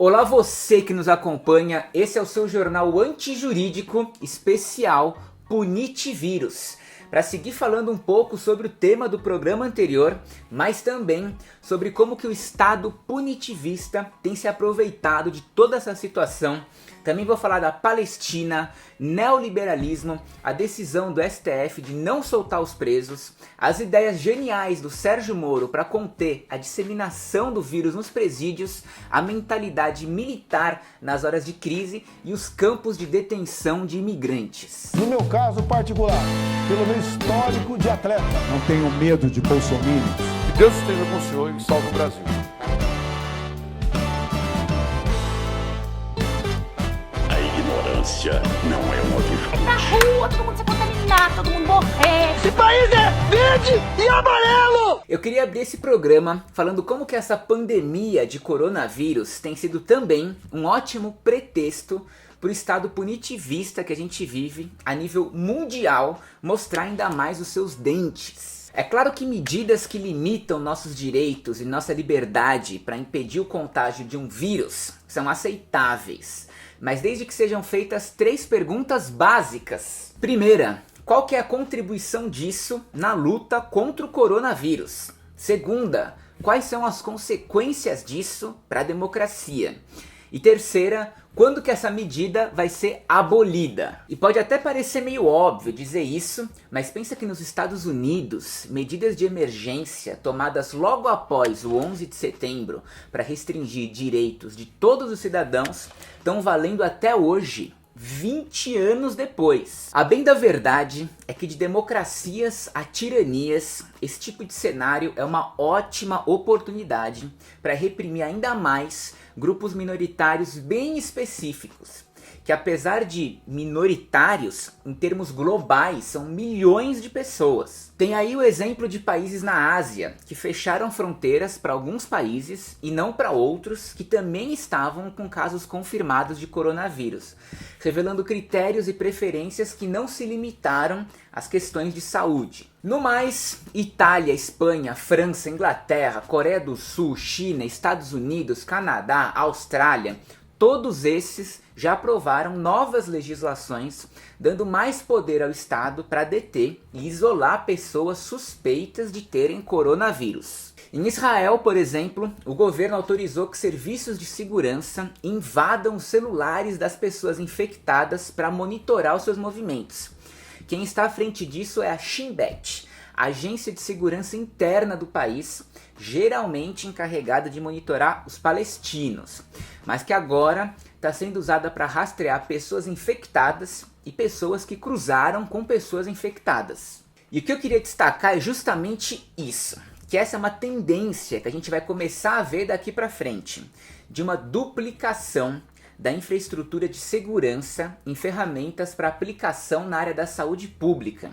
Olá você que nos acompanha, esse é o seu jornal antijurídico especial Punitivírus. Para seguir falando um pouco sobre o tema do programa anterior, mas também sobre como que o Estado punitivista tem se aproveitado de toda essa situação. Também vou falar da Palestina, neoliberalismo, a decisão do STF de não soltar os presos, as ideias geniais do Sérgio Moro para conter a disseminação do vírus nos presídios, a mentalidade militar nas horas de crise e os campos de detenção de imigrantes. No meu caso particular, pelo meu histórico de atleta. Não tenho medo de bolsominions. Que Deus esteja com o senhor e salve o Brasil. Não é uma virtude. Na rua, todo mundo se contaminar, todo mundo morrer. Esse país é verde e amarelo! Eu queria abrir esse programa falando como que essa pandemia de coronavírus tem sido também um ótimo pretexto para o estado punitivista que a gente vive a nível mundial mostrar ainda mais os seus dentes. É claro que medidas que limitam nossos direitos e nossa liberdade para impedir o contágio de um vírus são aceitáveis. Mas desde que sejam feitas 3 perguntas básicas. Primeira, qual que é a contribuição disso na luta contra o coronavírus? Segunda, quais são as consequências disso para a democracia? E terceira, quando que essa medida vai ser abolida? E pode até parecer meio óbvio dizer isso, mas pensa que nos Estados Unidos, medidas de emergência tomadas logo após o 11 de setembro para restringir direitos de todos os cidadãos estão valendo até hoje, 20 anos depois. A bem da verdade é que de democracias a tiranias, esse tipo de cenário é uma ótima oportunidade para reprimir ainda mais grupos minoritários bem específicos, que apesar de minoritários, em termos globais, são milhões de pessoas. Tem aí o exemplo de países na Ásia, que fecharam fronteiras para alguns países e não para outros, que também estavam com casos confirmados de coronavírus, revelando critérios e preferências que não se limitaram às questões de saúde. No mais, Itália, Espanha, França, Inglaterra, Coreia do Sul, China, Estados Unidos, Canadá, Austrália, todos esses já aprovaram novas legislações, dando mais poder ao Estado para deter e isolar pessoas suspeitas de terem coronavírus. Em Israel, por exemplo, o governo autorizou que serviços de segurança invadam os celulares das pessoas infectadas para monitorar os seus movimentos. Quem está à frente disso é a Shin Bet, a agência de segurança interna do país, geralmente encarregada de monitorar os palestinos, mas que agora está sendo usada para rastrear pessoas infectadas e pessoas que cruzaram com pessoas infectadas. E o que eu queria destacar é justamente isso, que essa é uma tendência que a gente vai começar a ver daqui para frente, de uma duplicação da infraestrutura de segurança em ferramentas para aplicação na área da saúde pública,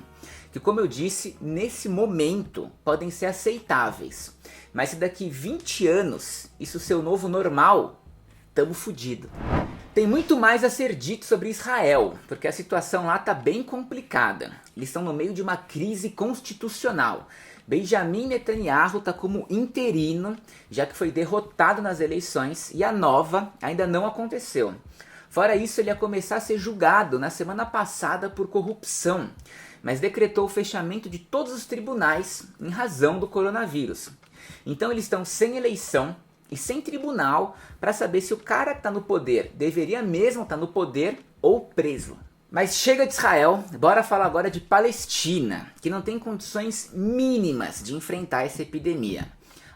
que, como eu disse, nesse momento podem ser aceitáveis, mas se daqui 20 anos isso ser o novo normal, tamo fudido. Tem muito mais a ser dito sobre Israel, porque a situação lá tá bem complicada. Eles estão no meio de uma crise constitucional. Benjamin Netanyahu está como interino, já que foi derrotado nas eleições e a nova ainda não aconteceu. Fora isso, ele ia começar a ser julgado na semana passada por corrupção, mas decretou o fechamento de todos os tribunais em razão do coronavírus. Então eles estão sem eleição e sem tribunal para saber se o cara que está no poder deveria mesmo estar no poder ou preso. Mas chega de Israel, bora falar agora de Palestina, que não tem condições mínimas de enfrentar essa epidemia.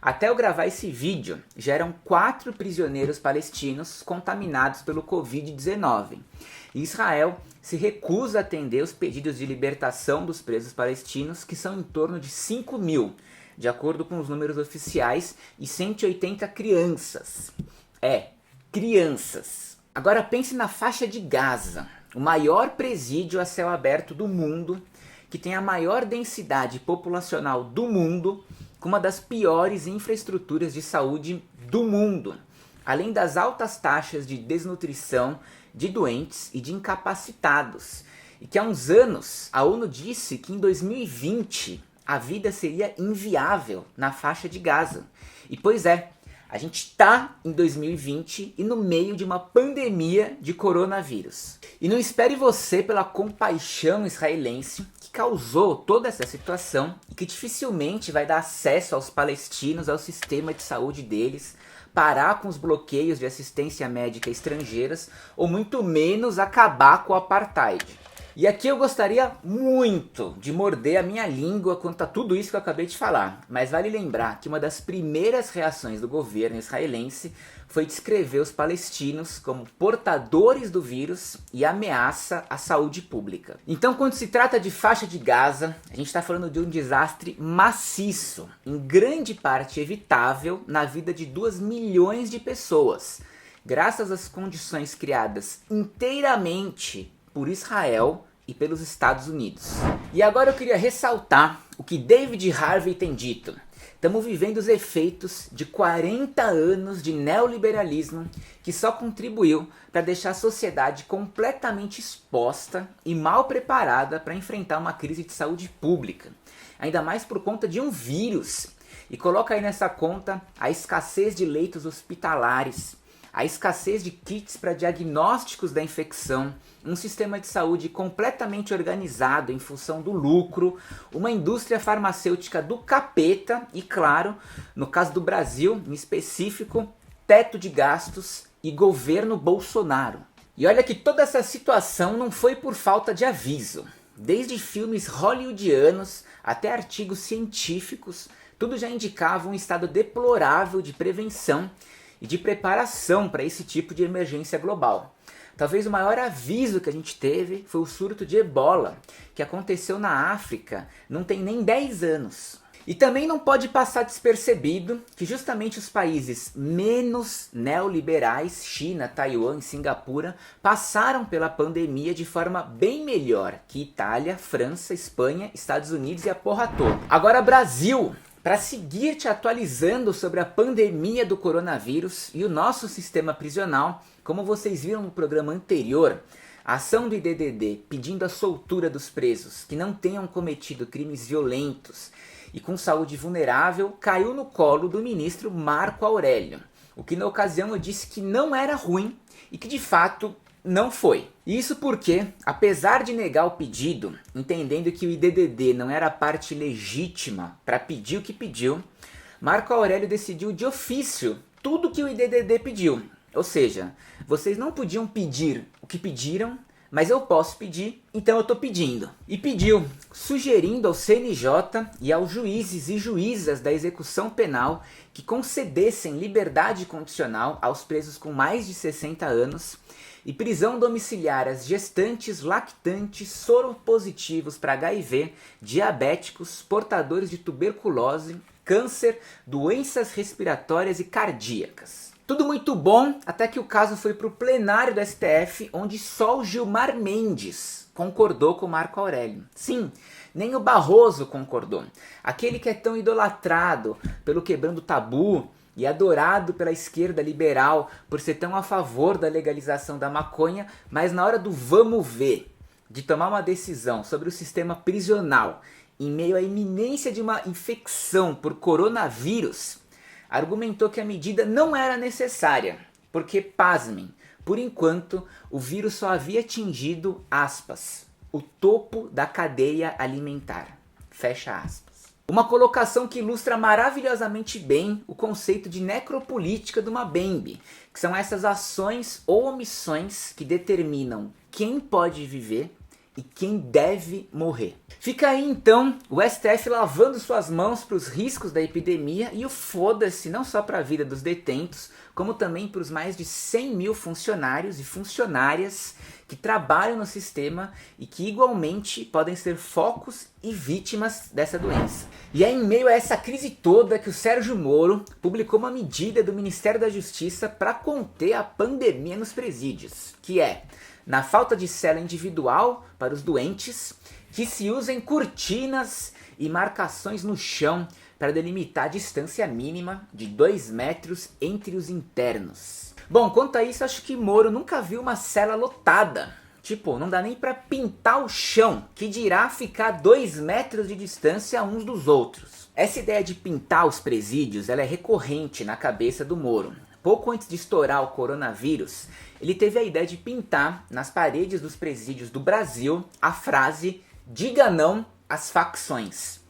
Até eu gravar esse vídeo, já eram 4 prisioneiros palestinos contaminados pelo Covid-19. E Israel se recusa a atender os pedidos de libertação dos presos palestinos, que são em torno de 5 mil, de acordo com os números oficiais, e 180 crianças. Crianças. Agora pense na faixa de Gaza, o maior presídio a céu aberto do mundo, que tem a maior densidade populacional do mundo, com uma das piores infraestruturas de saúde do mundo, além das altas taxas de desnutrição de doentes e de incapacitados. E que há uns anos a ONU disse que em 2020 a vida seria inviável na faixa de Gaza. E pois é, A gente tá em 2020 e no meio de uma pandemia de coronavírus. E não espere você pela compaixão israelense que causou toda essa situação e que dificilmente vai dar acesso aos palestinos ao sistema de saúde deles, parar com os bloqueios de assistência médica estrangeiras ou muito menos acabar com o apartheid. E aqui eu gostaria muito de morder a minha língua quanto a tudo isso que eu acabei de falar, mas vale lembrar que uma das primeiras reações do governo israelense foi descrever os palestinos como portadores do vírus e ameaça à saúde pública. Então, quando se trata de faixa de Gaza, a gente está falando de um desastre maciço, em grande parte evitável na vida de 2 milhões de pessoas, graças às condições criadas inteiramente por Israel e pelos Estados Unidos. E agora eu queria ressaltar o que David Harvey tem dito. Estamos vivendo os efeitos de 40 anos de neoliberalismo que só contribuiu para deixar a sociedade completamente exposta e mal preparada para enfrentar uma crise de saúde pública. Ainda mais por conta de um vírus. E coloca aí nessa conta a escassez de leitos hospitalares, a escassez de kits para diagnósticos da infecção, um sistema de saúde completamente organizado em função do lucro, uma indústria farmacêutica do capeta e, claro, no caso do Brasil, em específico, teto de gastos e governo Bolsonaro. E olha que toda essa situação não foi por falta de aviso. Desde filmes hollywoodianos até artigos científicos, tudo já indicava um estado deplorável de prevenção e de preparação para esse tipo de emergência global. Talvez o maior aviso que a gente teve foi o surto de Ebola, que aconteceu na África não tem nem 10 anos. E também não pode passar despercebido que justamente os países menos neoliberais, China, Taiwan e Singapura, passaram pela pandemia de forma bem melhor que Itália, França, Espanha, Estados Unidos e a porra toda. Agora Brasil, para seguir te atualizando sobre a pandemia do coronavírus e o nosso sistema prisional, como vocês viram no programa anterior, a ação do IDDD pedindo a soltura dos presos que não tenham cometido crimes violentos e com saúde vulnerável caiu no colo do ministro Marco Aurélio, o que na ocasião eu disse que não era ruim e que de fato não foi. Isso porque, apesar de negar o pedido, entendendo que o IDDD não era a parte legítima para pedir o que pediu, Marco Aurélio decidiu de ofício tudo que o IDDD pediu. Ou seja, vocês não podiam pedir o que pediram, mas eu posso pedir, então eu estou pedindo. E pediu, sugerindo ao CNJ e aos juízes e juízas da execução penal que concedessem liberdade condicional aos presos com mais de 60 anos e prisão domiciliar às gestantes, lactantes, soropositivos para HIV, diabéticos, portadores de tuberculose, câncer, doenças respiratórias e cardíacas. Tudo muito bom, até que o caso foi para o plenário do STF, onde só o Gilmar Mendes concordou com Marco Aurélio. Sim, nem o Barroso concordou. Aquele que é tão idolatrado pelo Quebrando Tabu e adorado pela esquerda liberal por ser tão a favor da legalização da maconha, mas na hora do vamos ver, de tomar uma decisão sobre o sistema prisional em meio à iminência de uma infecção por coronavírus, argumentou que a medida não era necessária, porque, pasmem, por enquanto o vírus só havia atingido, aspas, o topo da cadeia alimentar, fecha aspas. Uma colocação que ilustra maravilhosamente bem o conceito de necropolítica do Mabembe, que são essas ações ou omissões que determinam quem pode viver e quem deve morrer. Fica aí então o STF lavando suas mãos para os riscos da epidemia e o foda-se não só para a vida dos detentos, como também para os mais de 100 mil funcionários e funcionárias que trabalham no sistema e que igualmente podem ser focos e vítimas dessa doença. E é em meio a essa crise toda que o Sérgio Moro publicou uma medida do Ministério da Justiça para conter a pandemia nos presídios, que é, na falta de cela individual para os doentes, que se usem cortinas e marcações no chão para delimitar a distância mínima de 2 metros entre os internos. Bom, quanto a isso, acho que Moro nunca viu uma cela lotada. Tipo, não dá nem para pintar o chão, que dirá ficar 2 metros de distância uns dos outros. Essa ideia de pintar os presídios, ela é recorrente na cabeça do Moro. Pouco antes de estourar o coronavírus, ele teve a ideia de pintar nas paredes dos presídios do Brasil a frase "Diga não às facções",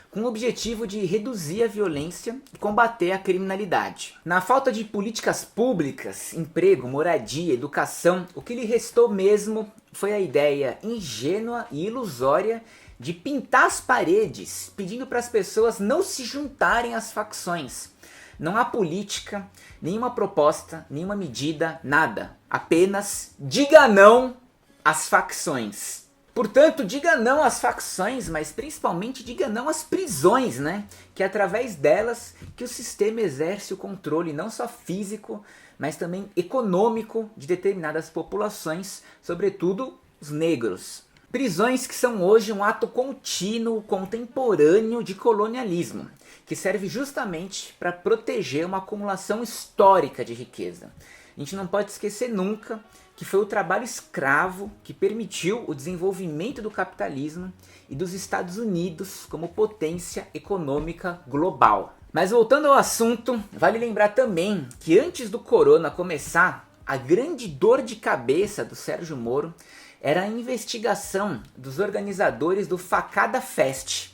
com o objetivo de reduzir a violência e combater a criminalidade. Na falta de políticas públicas, emprego, moradia, educação, o que lhe restou mesmo foi a ideia ingênua e ilusória de pintar as paredes, pedindo para as pessoas não se juntarem às facções. Não há política, nenhuma proposta, nenhuma medida, nada. Apenas diga não às facções. Portanto, diga não às facções, mas principalmente diga não às prisões, né? Que é através delas que o sistema exerce o controle não só físico, mas também econômico de determinadas populações, sobretudo os negros. Prisões que são hoje um ato contínuo, contemporâneo de colonialismo, que serve justamente para proteger uma acumulação histórica de riqueza. A gente não pode esquecer nunca que foi o trabalho escravo que permitiu o desenvolvimento do capitalismo e dos Estados Unidos como potência econômica global. Mas voltando ao assunto, vale lembrar também que antes do corona começar, a grande dor de cabeça do Sérgio Moro era a investigação dos organizadores do Facada Fest,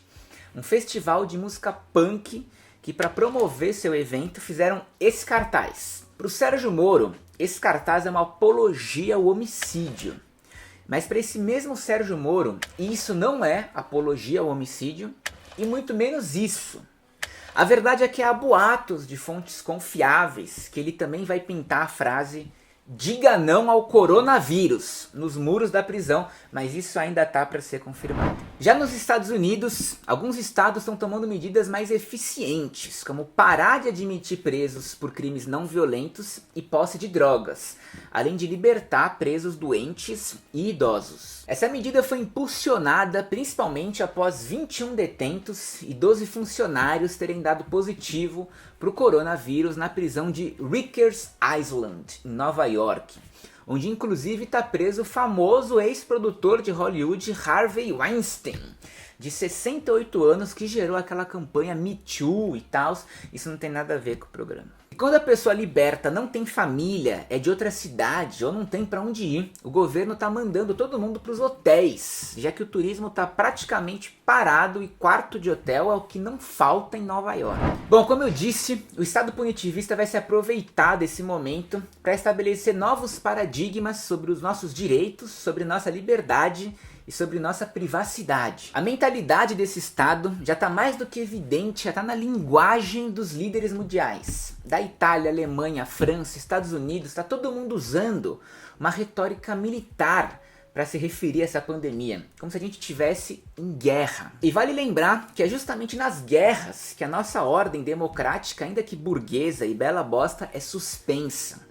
um festival de música punk que, para promover seu evento, fizeram esse cartaz. Para o Sérgio Moro, esse cartaz é uma apologia ao homicídio. Mas para esse mesmo Sérgio Moro, isso não é apologia ao homicídio e muito menos isso. A verdade é que há boatos de fontes confiáveis que ele também vai pintar a frase "Diga não ao coronavírus" nos muros da prisão, mas isso ainda está para ser confirmado. Já nos Estados Unidos, alguns estados estão tomando medidas mais eficientes, como parar de admitir presos por crimes não violentos e posse de drogas, além de libertar presos doentes e idosos. Essa medida foi impulsionada principalmente após 21 detentos e 12 funcionários terem dado positivo para o coronavírus na prisão de Rikers Island, em Nova York, onde inclusive está preso o famoso ex-produtor de Hollywood Harvey Weinstein, de 68 anos, que gerou aquela campanha Me Too e tal. Isso não tem nada a ver com o programa. E quando a pessoa liberta não tem família, é de outra cidade ou não tem para onde ir, o governo está mandando todo mundo para os hotéis, já que o turismo está praticamente parado e quarto de hotel é o que não falta em Nova York. Bom, como eu disse, o Estado punitivista vai se aproveitar desse momento para estabelecer novos paradigmas sobre os nossos direitos, sobre nossa liberdade e sobre nossa privacidade. A mentalidade desse Estado já está mais do que evidente, já está na linguagem dos líderes mundiais. Da Itália, Alemanha, França, Estados Unidos, está todo mundo usando uma retórica militar para se referir a essa pandemia, como se a gente estivesse em guerra. E vale lembrar que é justamente nas guerras que a nossa ordem democrática, ainda que burguesa e bela bosta, é suspensa.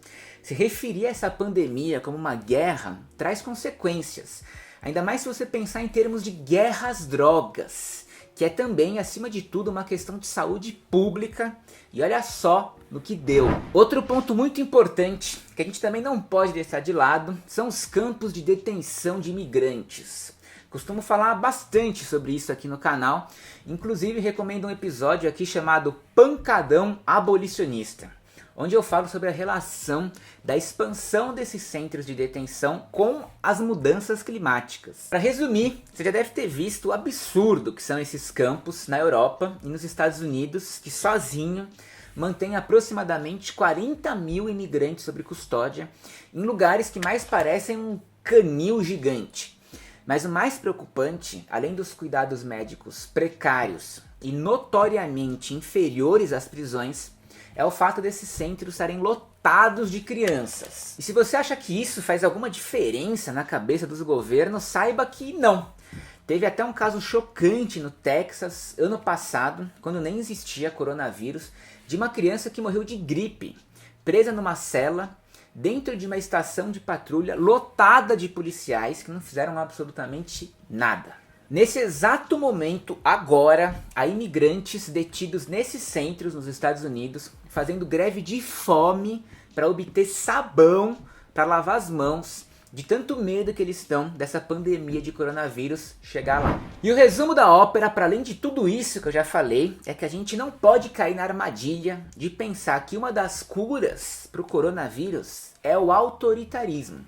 Se referir a essa pandemia como uma guerra traz consequências. Ainda mais se você pensar em termos de guerra às drogas, que é também, acima de tudo, uma questão de saúde pública, e olha só no que deu. Outro ponto muito importante, que a gente também não pode deixar de lado, são os campos de detenção de imigrantes. Costumo falar bastante sobre isso aqui no canal, inclusive recomendo um episódio aqui chamado Pancadão Abolicionista, onde eu falo sobre a relação da expansão desses centros de detenção com as mudanças climáticas. Para resumir, você já deve ter visto o absurdo que são esses campos na Europa e nos Estados Unidos, que sozinho mantém aproximadamente 40 mil imigrantes sob custódia, em lugares que mais parecem um canil gigante. Mas o mais preocupante, além dos cuidados médicos precários e notoriamente inferiores às prisões, é o fato desses centros estarem lotados de crianças. E se você acha que isso faz alguma diferença na cabeça dos governos, saiba que não. Teve até um caso chocante no Texas, ano passado, quando nem existia coronavírus, de uma criança que morreu de gripe, presa numa cela, dentro de uma estação de patrulha lotada de policiais que não fizeram absolutamente nada. Nesse exato momento, agora, há imigrantes detidos nesses centros nos Estados Unidos, fazendo greve de fome para obter sabão para lavar as mãos, de tanto medo que eles estão dessa pandemia de coronavírus chegar lá. E o resumo da ópera, para além de tudo isso que eu já falei, é que a gente não pode cair na armadilha de pensar que uma das curas para o coronavírus é o autoritarismo.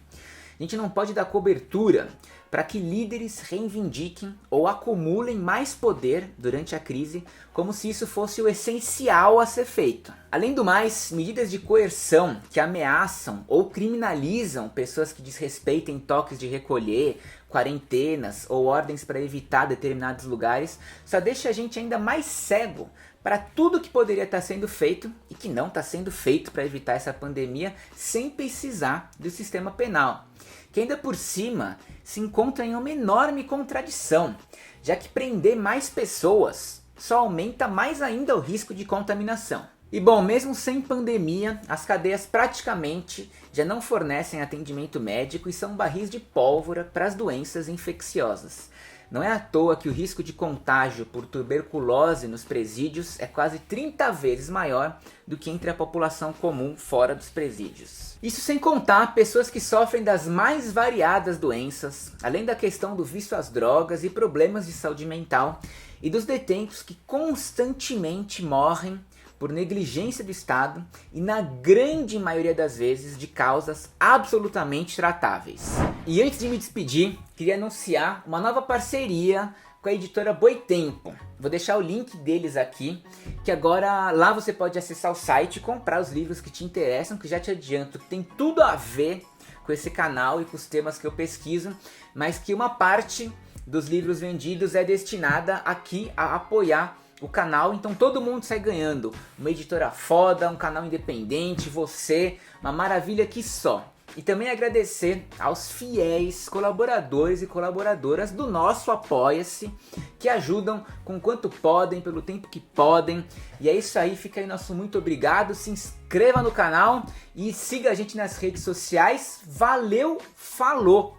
A gente não pode dar cobertura para que líderes reivindiquem ou acumulem mais poder durante a crise, como se isso fosse o essencial a ser feito. Além do mais, medidas de coerção que ameaçam ou criminalizam pessoas que desrespeitem toques de recolher, quarentenas ou ordens para evitar determinados lugares, só deixa a gente ainda mais cego para tudo que poderia estar sendo feito e que não está sendo feito para evitar essa pandemia sem precisar do sistema penal, que ainda por cima se encontra em uma enorme contradição, já que prender mais pessoas só aumenta mais ainda o risco de contaminação. E bom, mesmo sem pandemia, as cadeias praticamente já não fornecem atendimento médico e são barris de pólvora para as doenças infecciosas. Não é à toa que o risco de contágio por tuberculose nos presídios é quase 30 vezes maior do que entre a população comum fora dos presídios. Isso sem contar pessoas que sofrem das mais variadas doenças, além da questão do vício às drogas e problemas de saúde mental, e dos detentos que constantemente morrem por negligência do Estado e na grande maioria das vezes de causas absolutamente tratáveis. E antes de me despedir, queria anunciar uma nova parceria com a editora Boitempo. Vou deixar o link deles aqui, que agora lá você pode acessar o site e comprar os livros que te interessam, que já te adianto que tem tudo a ver com esse canal e com os temas que eu pesquiso, mas que uma parte dos livros vendidos é destinada aqui a apoiar o canal, então todo mundo sai ganhando. Uma editora foda, um canal independente, você, uma maravilha que só. E também agradecer aos fiéis colaboradores e colaboradoras do nosso Apoia-se, que ajudam com quanto podem, pelo tempo que podem. E é isso aí, fica aí nosso muito obrigado, se inscreva no canal e siga a gente nas redes sociais. Valeu, falou!